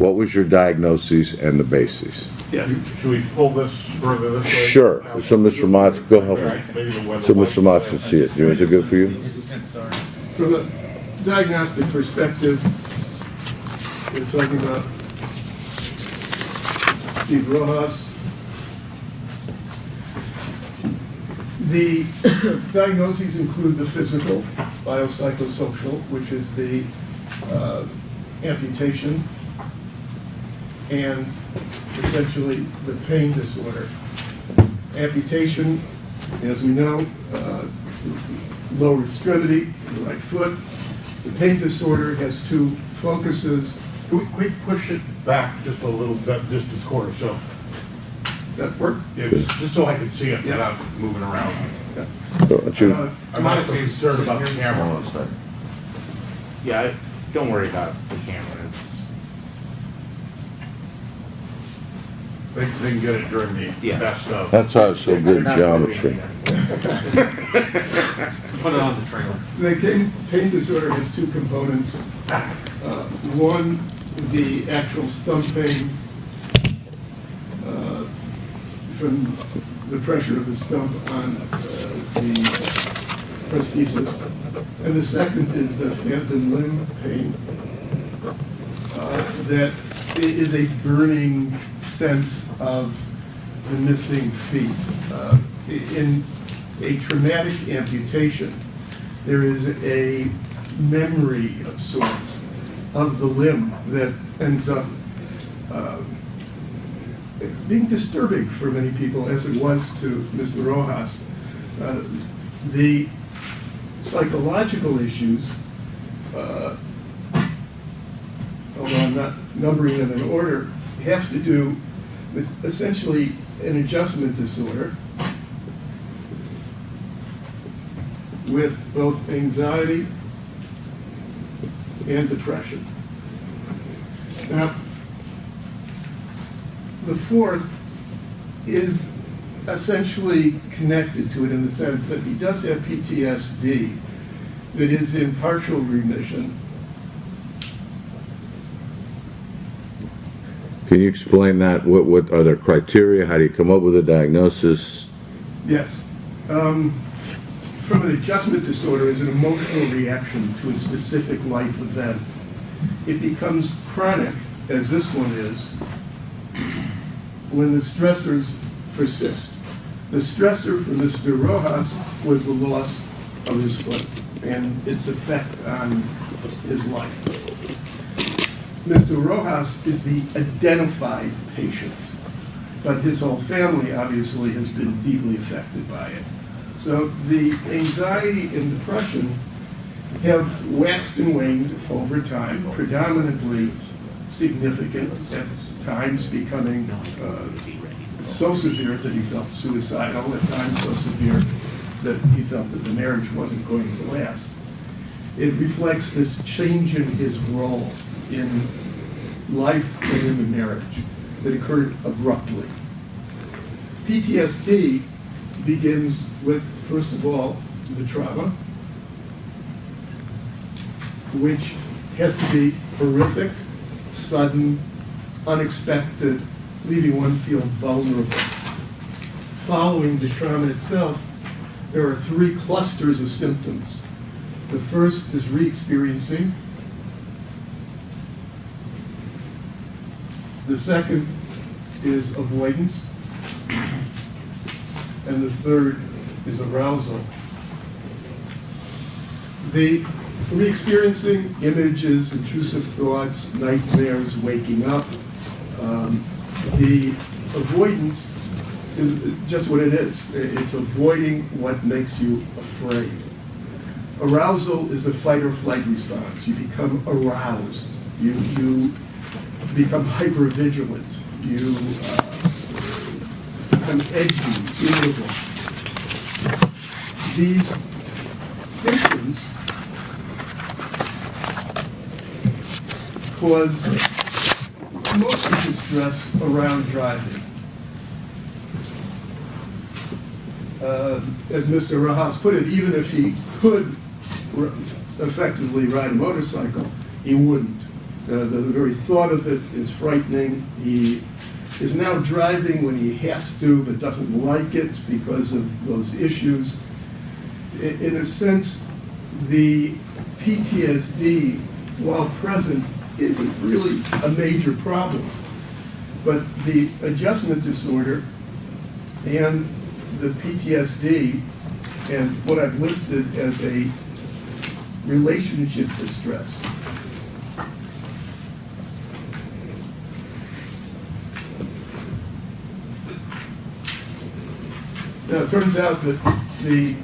What was your diagnosis and the basis? Yes. Should we pull this further this way? Sure. So Mr. Motz, go help me. Maybe the weather So Mr. Motz can see it. Is it good for you? From a diagnostic perspective, we're talking about Steve Rojas. The diagnoses include the physical, biopsychosocial, which is the amputation, and essentially the pain disorder. Amputation, as we know, lower extremity, the right foot. The pain disorder has two focuses. Can we push it back just a little bit, just this corner, so, Does that work? yeah, just so I can see it without moving around. Don't you- I'm not so concerned about the camera. Yeah, don't worry about the camera. They can get it during the Yeah. best of. That's how it's so good geometry. Put it on the trailer. The pain disorder has two components. One, the actual stump pain from the pressure of the stump on the prosthesis. And the second is the phantom limb pain that is a burning sense of the missing feet. In a traumatic amputation, there is a memory of sorts of the limb that ends up being disturbing for many people, as it was to Mr. Rojas. The psychological issues, although I'm not numbering them in order, have to do with essentially an adjustment disorder with both anxiety and depression. Now, the fourth is essentially connected to it in the sense that he does have PTSD that is in partial remission. Can you explain that? What are the criteria? How do you come up with a diagnosis? Yes. From an adjustment disorder is an emotional reaction to a specific life event. It becomes chronic, as this one is, when the stressors persist. The stressor for Mr. Rojas was the loss of his foot and its effect on his life. Mr. Rojas is the identified patient, but his whole family obviously has been deeply affected by it. So the anxiety and depression have waxed and waned over time, predominantly significant, at times becoming so severe that he felt suicidal, at times so severe that he felt that the marriage wasn't going to last. It reflects this change in his role in life and in the marriage that occurred abruptly. PTSD begins with, first of all, the trauma, which has to be horrific, sudden, unexpected, leaving one feel vulnerable. Following the trauma itself, there are three clusters of symptoms. The first is re-experiencing. The second is avoidance. And the third is arousal. The re-experiencing, images, intrusive thoughts, nightmares, waking up. The avoidance is just what it is. It's avoiding what makes you afraid. Arousal is the fight or flight response. You become aroused. You become hypervigilant. You become edgy, irritable. These symptoms cause most of the stress around driving. As Mr. Rojas put it, even if he could effectively ride a motorcycle, he wouldn't. The very thought of it is frightening. He is now driving when he has to, but doesn't like it because of those issues. In a sense, the PTSD, while present, isn't really a major problem. But the adjustment disorder and the PTSD and what I've listed as a relationship distress. Now, it turns out that the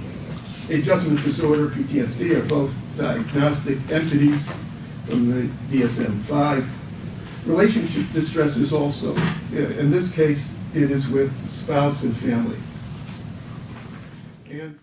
adjustment disorder, PTSD, are both diagnostic entities from the DSM-5. Relationship distress is also, in this case, it is with spouse and family. And